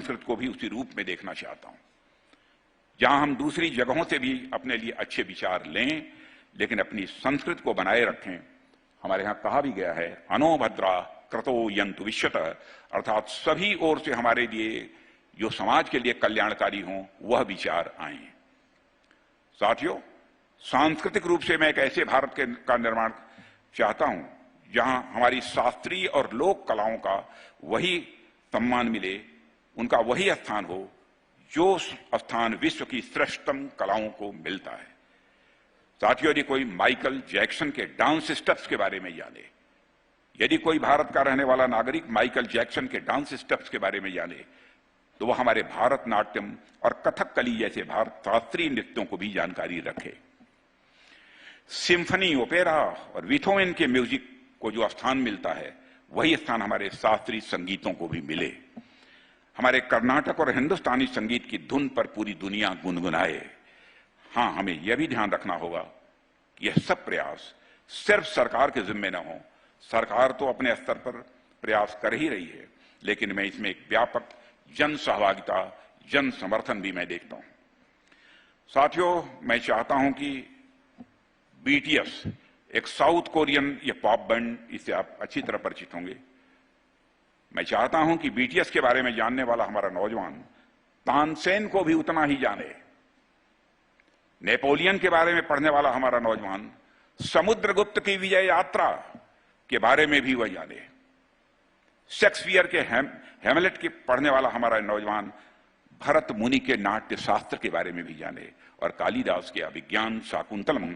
संस्कृति को भी उसी रूप में देखना चाहता हूं, जहां हम दूसरी जगहों से भी अपने लिए अच्छे विचार लें, लेकिन अपनी संस्कृति को बनाए रखें। हमारे यहां कहा भी गया है, अनो भद्रा क्रतो यंतु विश्वतः, अर्थात सभी ओर से हमारे लिए जो समाज के लिए कल्याणकारी हों वह विचार आए। साथियों, सांस्कृतिक रूप से मैं एक ऐसे भारत का निर्माण चाहता हूं जहां हमारी शास्त्रीय और लोक कलाओं का वही सम्मान मिले, उनका वही स्थान हो जो स्थान विश्व की श्रेष्ठतम कलाओं को मिलता है। साथियों, यदि कोई माइकल जैक्सन के डांस स्टेप्स के बारे में जाने, यदि कोई भारत का रहने वाला नागरिक माइकल जैक्सन के डांस स्टेप्स के बारे में जाने, तो वह हमारे भारत नाट्यम और कथकली जैसे भारत शास्त्रीय नृत्यों को भी जानकारी रखे। सिम्फनी, ओपेरा और बीथोवन के म्यूजिक को जो स्थान मिलता है, वही स्थान हमारे शास्त्रीय संगीतों को भी मिले। हमारे कर्नाटक और हिंदुस्तानी संगीत की धुन पर पूरी दुनिया गुनगुनाए। हां, हमें यह भी ध्यान रखना होगा कि यह सब प्रयास सिर्फ सरकार के जिम्मे न हो। सरकार तो अपने स्तर पर प्रयास कर ही रही है, लेकिन मैं इसमें एक व्यापक जन सहभागिता, जन समर्थन भी मैं देखता हूं। साथियों, मैं चाहता हूं कि बीटीएस, एक साउथ कोरियन ये पॉप बैंड, इससे आप अच्छी तरह परिचित होंगे। मैं चाहता हूं कि बीटीएस के बारे में जानने वाला हमारा नौजवान तानसेन को भी उतना ही जाने। नेपोलियन के बारे में पढ़ने वाला हमारा नौजवान समुद्रगुप्त की विजय यात्रा के बारे में भी वह जाने। शेक्सपियर के हैमलेट के पढ़ने वाला हमारा नौजवान भरत मुनि के नाट्य शास्त्र के बारे में भी जाने, और कालिदास के अभिज्ञान शाकुंतलम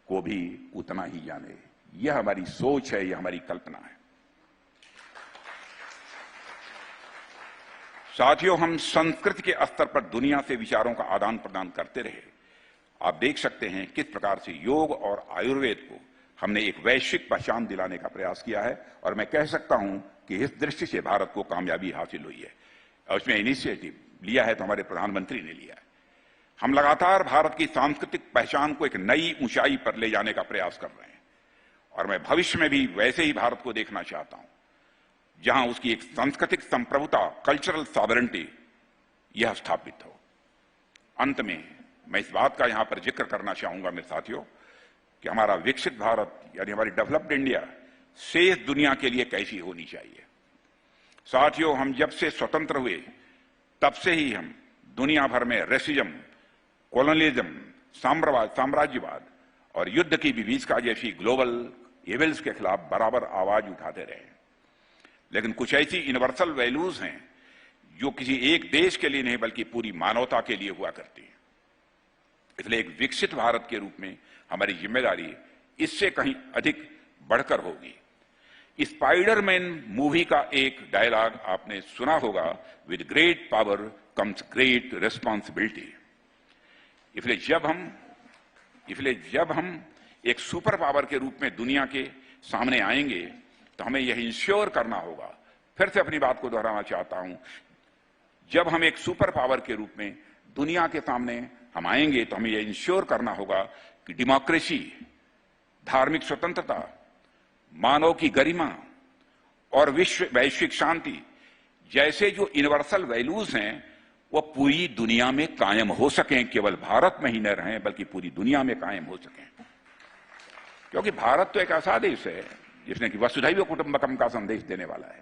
को भी उतना ही जाने। यह हमारी सोच है, यह हमारी कल्पना है। साथियों, हम संस्कृति के स्तर पर दुनिया से विचारों का आदान प्रदान करते रहे। आप देख सकते हैं किस प्रकार से योग और आयुर्वेद को हमने एक वैश्विक पहचान दिलाने का प्रयास किया है, और मैं कह सकता हूं कि इस दृष्टि से भारत को कामयाबी हासिल हुई है। और उसमें इनिशिएटिव लिया है तो हमारे प्रधानमंत्री ने लिया है। हम लगातार भारत की सांस्कृतिक पहचान को एक नई ऊंचाई पर ले जाने का प्रयास कर रहे हैं, और मैं भविष्य में भी वैसे ही भारत को देखना चाहता हूं, जहां उसकी एक सांस्कृतिक संप्रभुता, कल्चरल सॉवरेंटी, यह स्थापित हो। अंत में मैं इस बात का यहां पर जिक्र करना चाहूंगा मेरे साथियों, कि हमारा विकसित भारत यानी हमारी डेवलप्ड इंडिया शेष दुनिया के लिए कैसी होनी चाहिए। साथियों, हम जब से स्वतंत्र हुए तब से ही हम दुनिया भर में रेसिज्म, कॉलोनियलिज्म, साम्राज्यवाद और युद्ध की विभीषिका जैसी ग्लोबल एविल्स के खिलाफ बराबर आवाज उठाते रहे। लेकिन कुछ ऐसी यूनिवर्सल वैल्यूज हैं जो किसी एक देश के लिए नहीं बल्कि पूरी मानवता के लिए हुआ करती है। इसलिए एक विकसित भारत के रूप में हमारी जिम्मेदारी इससे कहीं अधिक बढ़कर होगी। स्पाइडरमैन मूवी का एक डायलॉग आपने सुना होगा, with great power comes great responsibility. इसलिए जब हम एक सुपर पावर के रूप में दुनिया के सामने आएंगे तो हमें यह इंश्योर करना होगा, फिर से अपनी बात को दोहराना चाहता हूं, जब हम एक सुपर पावर के रूप में दुनिया के सामने हम आएंगे तो हमें यह इंश्योर करना होगा कि डेमोक्रेसी, धार्मिक स्वतंत्रता, मानव की गरिमा और वैश्विक शांति जैसे जो यूनिवर्सल वैल्यूज हैं वह पूरी दुनिया में कायम हो सकें, केवल भारत में ही न रहें बल्कि पूरी दुनिया में कायम हो सकें। क्योंकि भारत तो एक ऐसा देश है जिसने कि वसुधैव कुटुंबकम का संदेश देने वाला है।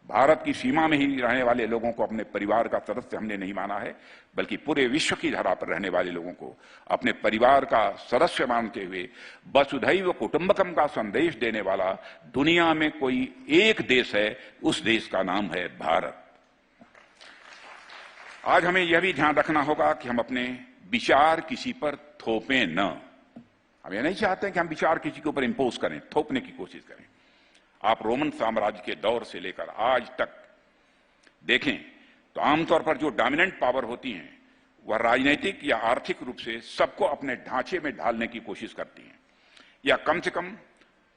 भारत की सीमा में ही रहने वाले लोगों को अपने परिवार का सदस्य हमने नहीं माना है, बल्कि पूरे विश्व की धरा पर रहने वाले लोगों को अपने परिवार का सदस्य मानते हुए वसुधैव कुटुंबकम का संदेश देने वाला दुनिया में कोई एक देश है, उस देश का नाम है भारत। आज हमें यह भी ध्यान रखना होगा कि हम अपने विचार किसी पर थोपें न। हम यह नहीं चाहते कि हम विचार किसी के ऊपर इंपोज करें, थोपने की कोशिश करें। आप रोमन साम्राज्य के दौर से लेकर आज तक देखें तो आमतौर पर जो डोमिनेंट पावर होती हैं वह राजनीतिक या आर्थिक रूप से सबको अपने ढांचे में ढालने की कोशिश करती हैं, या कम से कम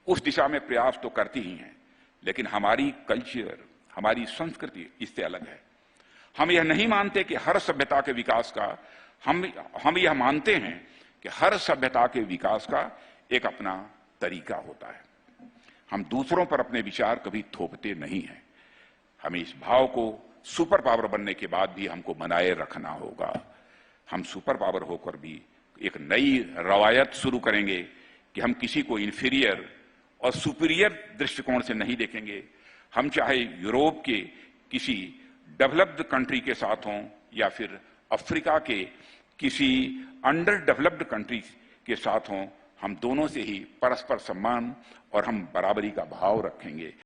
उस दिशा में प्रयास तो करती ही हैं। लेकिन हमारी कल्चर, हमारी संस्कृति इससे अलग है। हम यह नहीं मानते कि हर सभ्यता के विकास का हम यह मानते हैं कि हर सभ्यता के विकास का एक अपना तरीका होता है। हम दूसरों पर अपने विचार कभी थोपते नहीं हैं। हमें इस भाव को सुपर पावर बनने के बाद भी हमको बनाए रखना होगा। हम सुपर पावर होकर भी एक नई रवायत शुरू करेंगे कि हम किसी को इंफीरियर और सुपीरियर दृष्टिकोण से नहीं देखेंगे। हम चाहे यूरोप के किसी डेवलप्ड कंट्री के साथ हों या फिर अफ्रीका के किसी अंडर डेवलप्ड कंट्री के साथ हों, हम दोनों से ही परस्पर सम्मान और हम बराबरी का भाव रखेंगे।